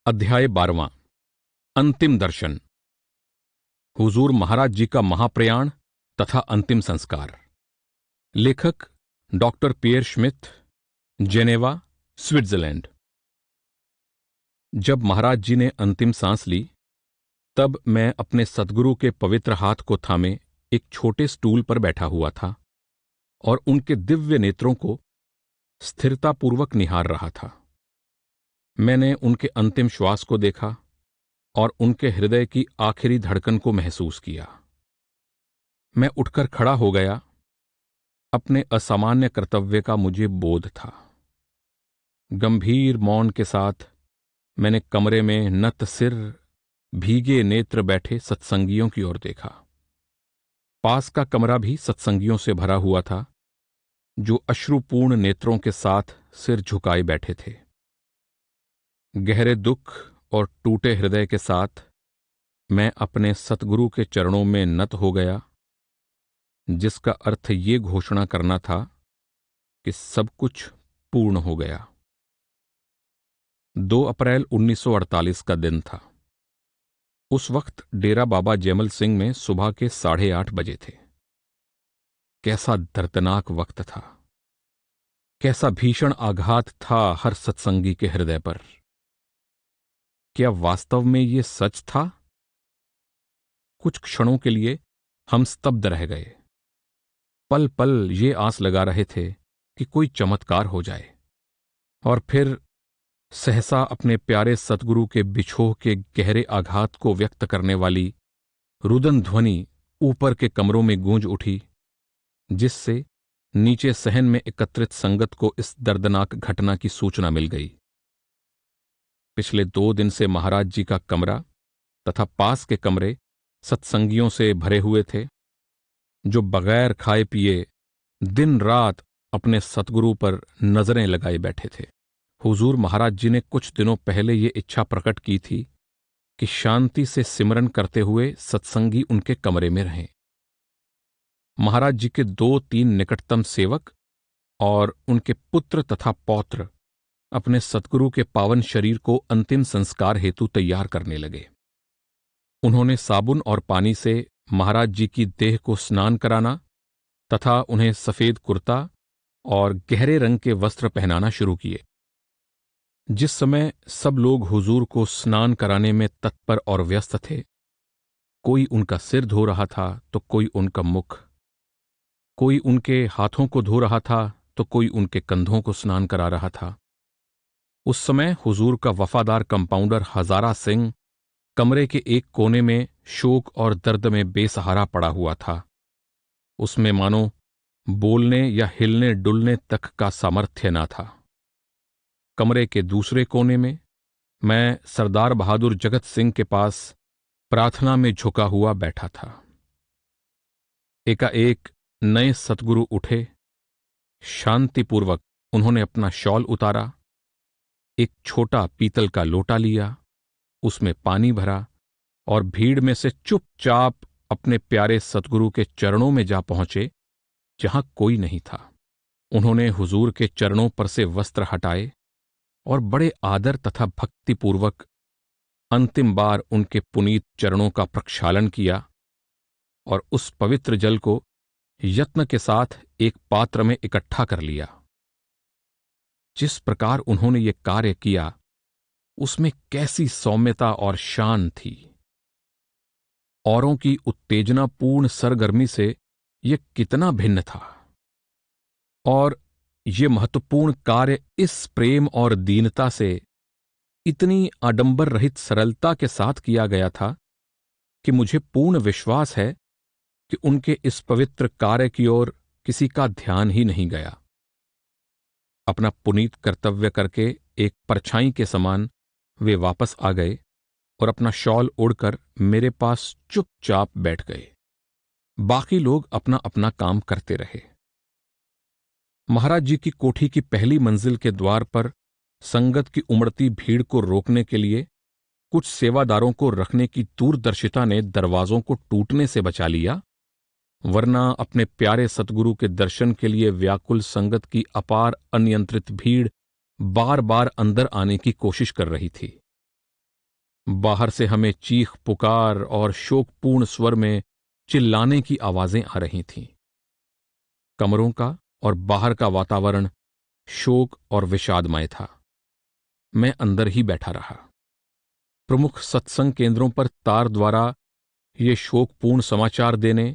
अध्याय 12वां। अंतिम दर्शन। हुजूर महाराज जी का महाप्रयाण तथा अंतिम संस्कार। लेखक डॉक्टर पियर श्मिथ, जेनेवा, स्विट्जरलैंड। जब महाराज जी ने अंतिम सांस ली, तब मैं अपने सद्गुरु के पवित्र हाथ को थामे एक छोटे स्टूल पर बैठा हुआ था और उनके दिव्य नेत्रों को स्थिरतापूर्वक निहार रहा था। मैंने उनके अंतिम श्वास को देखा और उनके हृदय की आखिरी धड़कन को महसूस किया। मैं उठकर खड़ा हो गया। अपने असामान्य कर्तव्य का मुझे बोध था। गंभीर मौन के साथ मैंने कमरे में नत सिर, भीगे नेत्र बैठे सत्संगियों की ओर देखा। पास का कमरा भी सत्संगियों से भरा हुआ था, जो अश्रुपूर्ण नेत्रों के साथ सिर झुकाए बैठे थे। गहरे दुख और टूटे हृदय के साथ मैं अपने सतगुरु के चरणों में नत हो गया, जिसका अर्थ ये घोषणा करना था कि सब कुछ पूर्ण हो गया। 2 अप्रैल 1948 का दिन था। उस वक्त डेरा बाबा जैमल सिंह में सुबह के 8:30 बजे थे। कैसा दर्दनाक वक्त था, कैसा भीषण आघात था हर सत्संगी के हृदय पर। क्या वास्तव में ये सच था? कुछ क्षणों के लिए हम स्तब्ध रह गए। पल पल ये आस लगा रहे थे कि कोई चमत्कार हो जाए, और फिर सहसा अपने प्यारे सतगुरु के बिछोह के गहरे आघात को व्यक्त करने वाली रुदन ध्वनि ऊपर के कमरों में गूंज उठी, जिससे नीचे सहन में एकत्रित संगत को इस दर्दनाक घटना की सूचना मिल गई। पिछले 2 दिन से महाराज जी का कमरा तथा पास के कमरे सत्संगियों से भरे हुए थे, जो बगैर खाए पिए दिन रात अपने सतगुरु पर नजरें लगाए बैठे थे। हुजूर महाराज जी ने कुछ दिनों पहले ये इच्छा प्रकट की थी कि शांति से सिमरन करते हुए सत्संगी उनके कमरे में रहें। महाराज जी के 2-3 निकटतम सेवक और उनके पुत्र तथा पौत्र अपने सतगुरु के पावन शरीर को अंतिम संस्कार हेतु तैयार करने लगे। उन्होंने साबुन और पानी से महाराज जी की देह को स्नान कराना तथा उन्हें सफेद कुर्ता और गहरे रंग के वस्त्र पहनाना शुरू किए। जिस समय सब लोग हुजूर को स्नान कराने में तत्पर और व्यस्त थे, कोई उनका सिर धो रहा था तो कोई उनका मुख, कोई उनके हाथों को धो रहा था तो कोई उनके कंधों को स्नान करा रहा था। उस समय हुजूर का वफादार कंपाउंडर हजारा सिंह कमरे के एक कोने में शोक और दर्द में बेसहारा पड़ा हुआ था। उसमें मानो बोलने या हिलने डुलने तक का सामर्थ्य न था। कमरे के दूसरे कोने में मैं सरदार बहादुर जगत सिंह के पास प्रार्थना में झुका हुआ बैठा था। एकाएक नए सतगुरु उठे। शांतिपूर्वक उन्होंने अपना शॉल उतारा, एक छोटा पीतल का लोटा लिया, उसमें पानी भरा और भीड़ में से चुपचाप अपने प्यारे सतगुरु के चरणों में जा पहुंचे, जहां कोई नहीं था। उन्होंने हुजूर के चरणों पर से वस्त्र हटाए और बड़े आदर तथा भक्तिपूर्वक अंतिम बार उनके पुनीत चरणों का प्रक्षालन किया और उस पवित्र जल को यत्न के साथ एक पात्र में इकट्ठा कर लिया। जिस प्रकार उन्होंने ये कार्य किया, उसमें कैसी सौम्यता और शान थी। औरों की उत्तेजनापूर्ण सरगर्मी से यह कितना भिन्न था, और ये महत्वपूर्ण कार्य इस प्रेम और दीनता से, इतनी आडंबर रहित सरलता के साथ किया गया था कि मुझे पूर्ण विश्वास है कि उनके इस पवित्र कार्य की ओर किसी का ध्यान ही नहीं गया। अपना पुनीत कर्तव्य करके एक परछाई के समान वे वापस आ गए और अपना शॉल ओढ़कर मेरे पास चुपचाप बैठ गए। बाकी लोग अपना अपना काम करते रहे। महाराज जी की कोठी की पहली मंजिल के द्वार पर संगत की उमड़ती भीड़ को रोकने के लिए कुछ सेवादारों को रखने की दूरदर्शिता ने दरवाजों को टूटने से बचा लिया, वरना अपने प्यारे सतगुरु के दर्शन के लिए व्याकुल संगत की अपार अनियंत्रित भीड़ बार बार अंदर आने की कोशिश कर रही थी। बाहर से हमें चीख पुकार और शोकपूर्ण स्वर में चिल्लाने की आवाजें आ रही थीं। कमरों का और बाहर का वातावरण शोक और विषादमय था। मैं अंदर ही बैठा रहा। प्रमुख सत्संग केंद्रों पर तार द्वारा ये शोकपूर्ण समाचार देने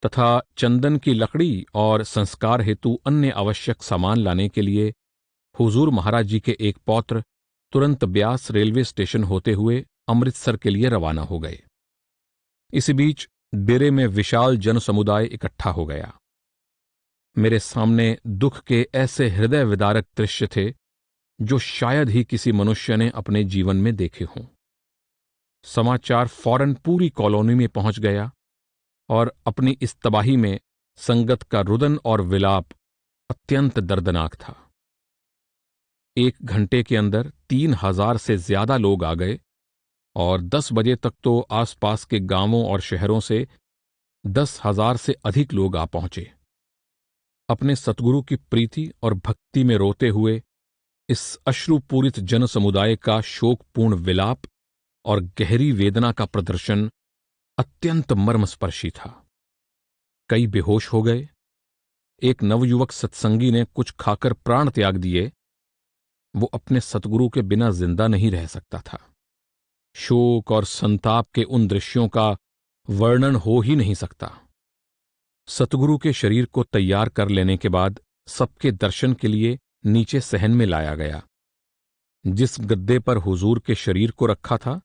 तथा चंदन की लकड़ी और संस्कार हेतु अन्य आवश्यक सामान लाने के लिए हुजूर महाराज जी के एक पौत्र तुरंत ब्यास रेलवे स्टेशन होते हुए अमृतसर के लिए रवाना हो गए। इसी बीच डेरे में विशाल जन समुदाय इकट्ठा हो गया। मेरे सामने दुख के ऐसे हृदय विदारक दृश्य थे जो शायद ही किसी मनुष्य ने अपने जीवन में देखे हों। समाचार फौरन पूरी कॉलोनी में पहुंच गया और अपनी इस तबाही में संगत का रुदन और विलाप अत्यंत दर्दनाक था। 1 घंटे के अंदर 3000 से ज्यादा लोग आ गए और 10 बजे तक तो आसपास के गांवों और शहरों से 10,000 से अधिक लोग आ पहुंचे। अपने सतगुरु की प्रीति और भक्ति में रोते हुए इस अश्रुपूरित जन समुदाय का शोकपूर्ण विलाप और गहरी वेदना का प्रदर्शन अत्यंत मर्मस्पर्शी था। कई बेहोश हो गए। एक नवयुवक सत्संगी ने कुछ खाकर प्राण त्याग दिए। वो अपने सतगुरु के बिना जिंदा नहीं रह सकता था। शोक और संताप के उन दृश्यों का वर्णन हो ही नहीं सकता। सतगुरु के शरीर को तैयार कर लेने के बाद सबके दर्शन के लिए नीचे सहन में लाया गया। जिस गद्दे पर हुजूर के शरीर को रखा था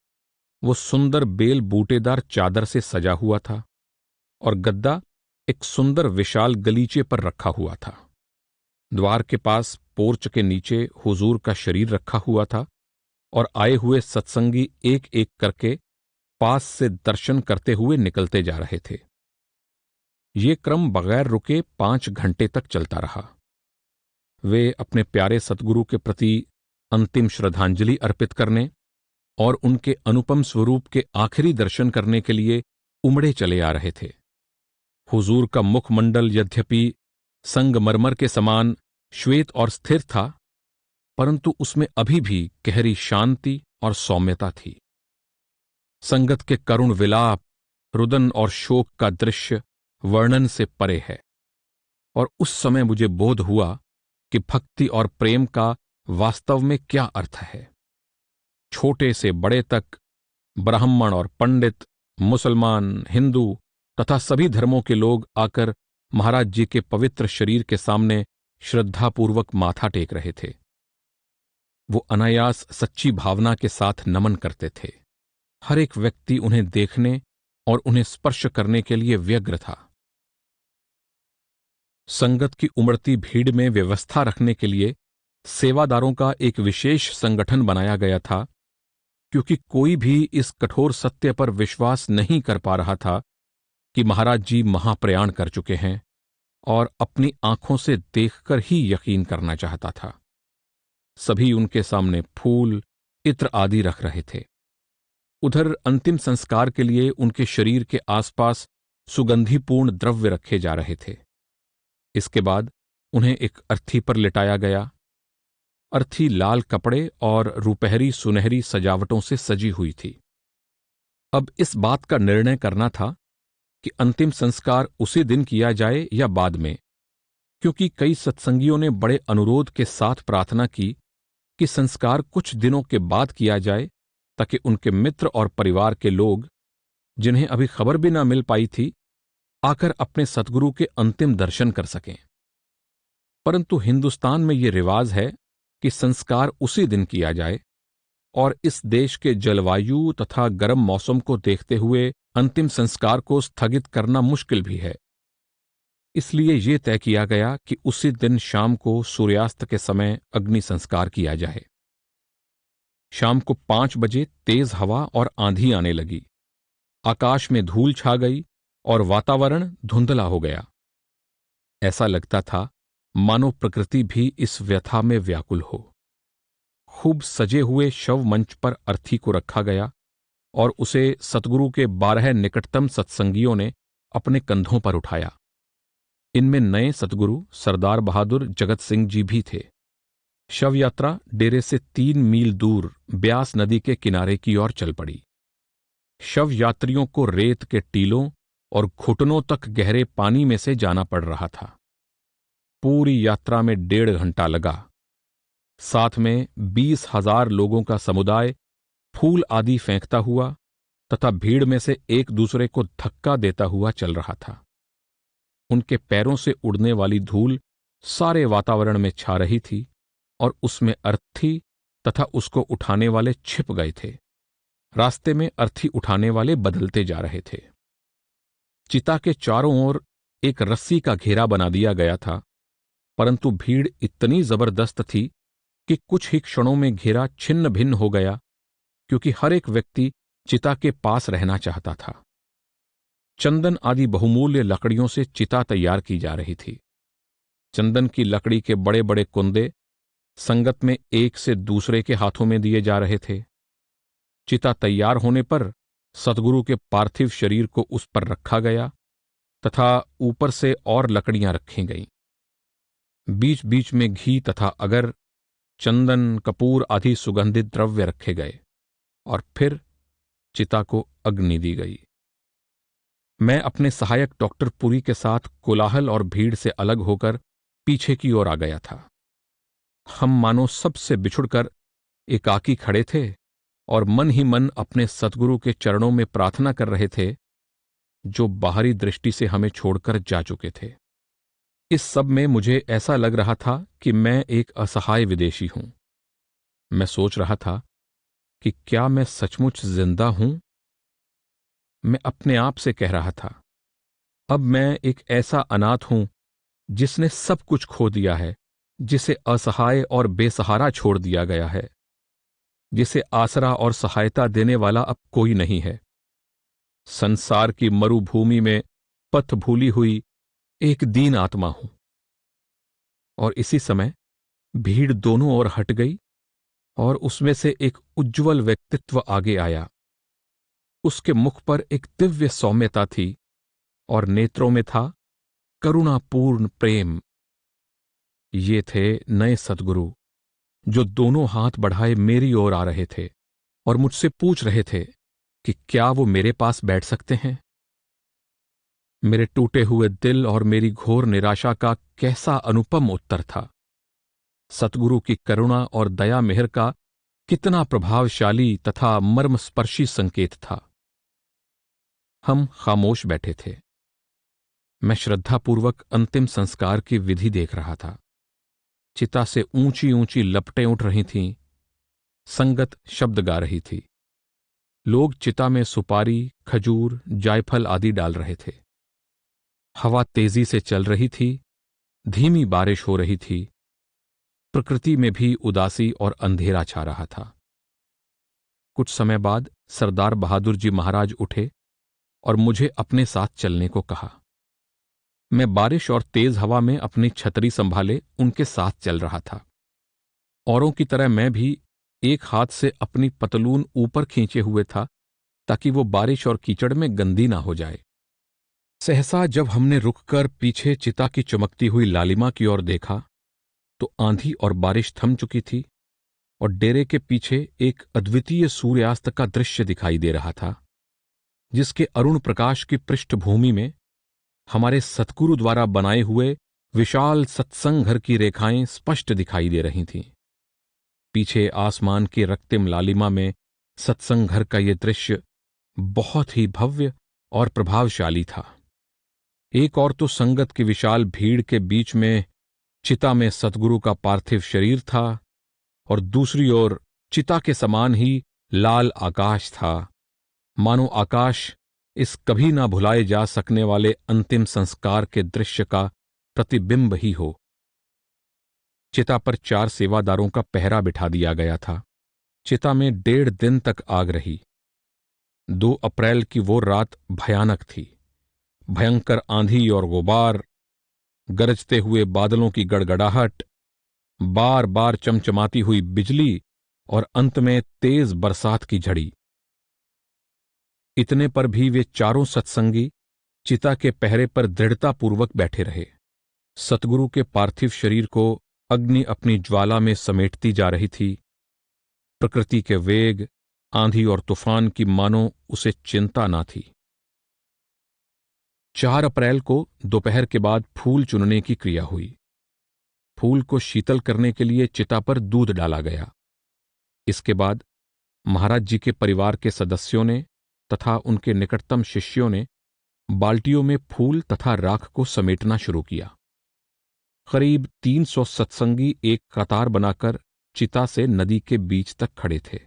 वो सुंदर बेल बूटेदार चादर से सजा हुआ था और गद्दा एक सुंदर विशाल गलीचे पर रखा हुआ था। द्वार के पास पोर्च के नीचे हुजूर का शरीर रखा हुआ था और आए हुए सत्संगी एक एक करके पास से दर्शन करते हुए निकलते जा रहे थे। ये क्रम बगैर रुके 5 घंटे तक चलता रहा। वे अपने प्यारे सतगुरु के प्रति अंतिम श्रद्धांजलि अर्पित करने और उनके अनुपम स्वरूप के आखिरी दर्शन करने के लिए उमड़े चले आ रहे थे। हुजूर का मुखमंडल यद्यपि संगमरमर के समान श्वेत और स्थिर था, परंतु उसमें अभी भी गहरी शांति और सौम्यता थी। संगत के करुण विलाप, रुदन और शोक का दृश्य वर्णन से परे है और उस समय मुझे बोध हुआ कि भक्ति और प्रेम का वास्तव में क्या अर्थ है। छोटे से बड़े तक, ब्राह्मण और पंडित, मुसलमान, हिंदू तथा सभी धर्मों के लोग आकर महाराज जी के पवित्र शरीर के सामने श्रद्धापूर्वक माथा टेक रहे थे। वो अनायास सच्ची भावना के साथ नमन करते थे। हर एक व्यक्ति उन्हें देखने और उन्हें स्पर्श करने के लिए व्यग्र था। संगत की उमड़ती भीड़ में व्यवस्था रखने के लिए सेवादारों का एक विशेष संगठन बनाया गया था, क्योंकि कोई भी इस कठोर सत्य पर विश्वास नहीं कर पा रहा था कि महाराज जी महाप्रयाण कर चुके हैं और अपनी आंखों से देखकर ही यकीन करना चाहता था। सभी उनके सामने फूल, इत्र आदि रख रहे थे। उधर अंतिम संस्कार के लिए उनके शरीर के आसपास सुगंधिपूर्ण द्रव्य रखे जा रहे थे। इसके बाद उन्हें एक अर्थी पर लिटाया गया। अर्थी लाल कपड़े और रुपहरी सुनहरी सजावटों से सजी हुई थी। अब इस बात का निर्णय करना था कि अंतिम संस्कार उसी दिन किया जाए या बाद में, क्योंकि कई सत्संगियों ने बड़े अनुरोध के साथ प्रार्थना की कि संस्कार कुछ दिनों के बाद किया जाए, ताकि उनके मित्र और परिवार के लोग, जिन्हें अभी खबर भी ना मिल पाई थी, आकर अपने सतगुरु के अंतिम दर्शन कर सकें। परंतु हिंदुस्तान में ये रिवाज है कि संस्कार उसी दिन किया जाए, और इस देश के जलवायु तथा गर्म मौसम को देखते हुए अंतिम संस्कार को स्थगित करना मुश्किल भी है। इसलिए ये तय किया गया कि उसी दिन शाम को सूर्यास्त के समय अग्नि संस्कार किया जाए। शाम को 5 बजे तेज हवा और आंधी आने लगी। आकाश में धूल छा गई और वातावरण धुंधला हो गया। ऐसा लगता था मानो प्रकृति भी इस व्यथा में व्याकुल हो। खूब सजे हुए शव मंच पर अर्थी को रखा गया और उसे सतगुरु के 12 निकटतम सत्संगियों ने अपने कंधों पर उठाया। इनमें नए सतगुरु सरदार बहादुर जगत सिंह जी भी थे। शव यात्रा डेरे से 3 मील दूर ब्यास नदी के किनारे की ओर चल पड़ी। शव यात्रियों को रेत के टीलों और घुटनों तक गहरे पानी में से जाना पड़ रहा था। पूरी यात्रा में 1.5 घंटा लगा। साथ में 20,000 लोगों का समुदाय फूल आदि फेंकता हुआ तथा भीड़ में से एक दूसरे को धक्का देता हुआ चल रहा था। उनके पैरों से उड़ने वाली धूल सारे वातावरण में छा रही थी और उसमें अर्थी तथा उसको उठाने वाले छिप गए थे। रास्ते में अर्थी उठाने वाले बदलते जा रहे थे। चिता के चारों ओर एक रस्सी का घेरा बना दिया गया था, परंतु भीड़ इतनी जबरदस्त थी कि कुछ ही क्षणों में घेरा छिन्न भिन्न हो गया, क्योंकि हर एक व्यक्ति चिता के पास रहना चाहता था। चंदन आदि बहुमूल्य लकड़ियों से चिता तैयार की जा रही थी। चंदन की लकड़ी के बड़े बड़े कुंदे संगत में एक से दूसरे के हाथों में दिए जा रहे थे। चिता तैयार होने पर सतगुरु के पार्थिव शरीर को उस पर रखा गया तथा ऊपर से और लकड़ियां रखी गईं। बीच बीच में घी तथा अगर, चंदन, कपूर आदि सुगंधित द्रव्य रखे गए और फिर चिता को अग्नि दी गई। मैं अपने सहायक डॉक्टर पुरी के साथ कोलाहल और भीड़ से अलग होकर पीछे की ओर आ गया था। हम मानो सबसे बिछुड़कर एकाकी खड़े थे और मन ही मन अपने सतगुरु के चरणों में प्रार्थना कर रहे थे, जो बाहरी दृष्टि से हमें छोड़कर जा चुके थे। इस सब में मुझे ऐसा लग रहा था कि मैं एक असहाय विदेशी हूं। मैं सोच रहा था कि क्या मैं सचमुच जिंदा हूं? मैं अपने आप से कह रहा था, अब मैं एक ऐसा अनाथ हूं जिसने सब कुछ खो दिया है, जिसे असहाय और बेसहारा छोड़ दिया गया है, जिसे आसरा और सहायता देने वाला अब कोई नहीं है। संसार की मरुभूमि में पथ भूली हुई एक दीन आत्मा हूं। और इसी समय भीड़ दोनों ओर हट गई और उसमें से एक उज्ज्वल व्यक्तित्व आगे आया। उसके मुख पर एक दिव्य सौम्यता थी और नेत्रों में था करुणापूर्ण प्रेम। ये थे नए सद्गुरु, जो दोनों हाथ बढ़ाए मेरी ओर आ रहे थे और मुझसे पूछ रहे थे कि क्या वो मेरे पास बैठ सकते हैं। मेरे टूटे हुए दिल और मेरी घोर निराशा का कैसा अनुपम उत्तर था। सतगुरु की करुणा और दया मेहर का कितना प्रभावशाली तथा मर्मस्पर्शी संकेत था। हम खामोश बैठे थे। मैं श्रद्धापूर्वक अंतिम संस्कार की विधि देख रहा था। चिता से ऊंची ऊंची लपटें उठ रही थीं, संगत शब्द गा रही थी। लोग चिता में सुपारी, खजूर, जायफल आदि डाल रहे थे। हवा तेजी से चल रही थी, धीमी बारिश हो रही थी। प्रकृति में भी उदासी और अंधेरा छा रहा था। कुछ समय बाद सरदार बहादुर जी महाराज उठे और मुझे अपने साथ चलने को कहा। मैं बारिश और तेज हवा में अपनी छतरी संभाले उनके साथ चल रहा था। औरों की तरह मैं भी एक हाथ से अपनी पतलून ऊपर खींचे हुए था, ताकि वो बारिश और कीचड़ में गंदी ना हो जाए। सहसा जब हमने रुककर पीछे चिता की चमकती हुई लालिमा की ओर देखा, तो आंधी और बारिश थम चुकी थी और डेरे के पीछे एक अद्वितीय सूर्यास्त का दृश्य दिखाई दे रहा था, जिसके अरुण प्रकाश की पृष्ठभूमि में हमारे सतगुरु द्वारा बनाए हुए विशाल सत्संग घर की रेखाएं स्पष्ट दिखाई दे रही थीं। पीछे आसमान की रक्तिम लालिमा में सत्संग घर का यह दृश्य बहुत ही भव्य और प्रभावशाली था। एक और तो संगत की विशाल भीड़ के बीच में चिता में सतगुरु का पार्थिव शरीर था और दूसरी ओर चिता के समान ही लाल आकाश था, मानो आकाश इस कभी ना भुलाए जा सकने वाले अंतिम संस्कार के दृश्य का प्रतिबिंब ही हो। चिता पर 4 सेवादारों का पहरा बिठा दिया गया था। चिता में 1.5 दिन तक आग रही। 2 अप्रैल की वो रात भयानक थी। भयंकर आंधी और गुबार, गरजते हुए बादलों की गड़गड़ाहट, बार बार चमचमाती हुई बिजली और अंत में तेज बरसात की झड़ी। इतने पर भी वे चारों सत्संगी चिता के पहरे पर दृढ़तापूर्वक बैठे रहे। सतगुरु के पार्थिव शरीर को अग्नि अपनी ज्वाला में समेटती जा रही थी। प्रकृति के वेग, आंधी और तूफान की मानो उसे चिंता ना थी। 4 अप्रैल को दोपहर के बाद फूल चुनने की क्रिया हुई। फूल को शीतल करने के लिए चिता पर दूध डाला गया। इसके बाद महाराज जी के परिवार के सदस्यों ने तथा उनके निकटतम शिष्यों ने बाल्टियों में फूल तथा राख को समेटना शुरू किया। करीब 300 सत्संगी एक कतार बनाकर चिता से नदी के बीच तक खड़े थे।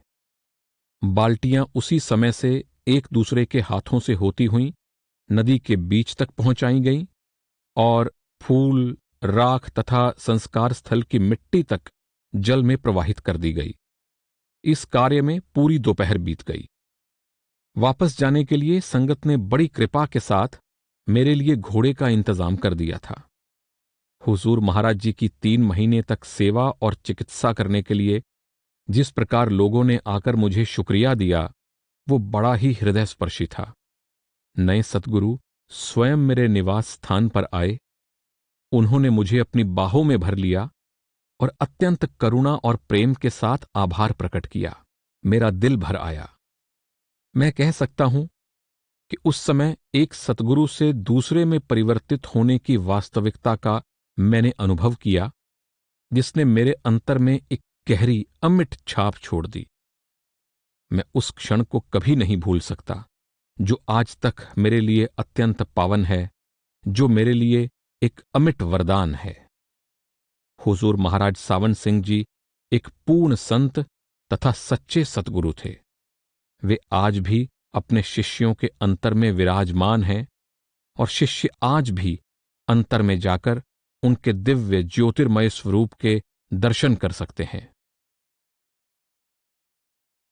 बाल्टियां उसी समय से एक दूसरे के हाथों से होती हुई नदी के बीच तक पहुंचाई गईं और फूल, राख तथा संस्कार स्थल की मिट्टी तक जल में प्रवाहित कर दी गई। इस कार्य में पूरी दोपहर बीत गई। वापस जाने के लिए संगत ने बड़ी कृपा के साथ मेरे लिए घोड़े का इंतजाम कर दिया था। हुजूर महाराज जी की 3 महीने तक सेवा और चिकित्सा करने के लिए जिस प्रकार लोगों ने आकर मुझे शुक्रिया दिया, वो बड़ा ही हृदयस्पर्शी था। नए सतगुरु स्वयं मेरे निवास स्थान पर आए। उन्होंने मुझे अपनी बाहों में भर लिया और अत्यंत करुणा और प्रेम के साथ आभार प्रकट किया। मेरा दिल भर आया। मैं कह सकता हूं कि उस समय एक सतगुरु से दूसरे में परिवर्तित होने की वास्तविकता का मैंने अनुभव किया, जिसने मेरे अंतर में एक गहरी अमिट छाप छोड़ दी। मैं उस क्षण को कभी नहीं भूल सकता, जो आज तक मेरे लिए अत्यंत पावन है, जो मेरे लिए एक अमिट वरदान है। हुजूर महाराज सावन सिंह जी एक पूर्ण संत तथा सच्चे सतगुरु थे। वे आज भी अपने शिष्यों के अंतर में विराजमान हैं और शिष्य आज भी अंतर में जाकर उनके दिव्य ज्योतिर्मय स्वरूप के दर्शन कर सकते हैं।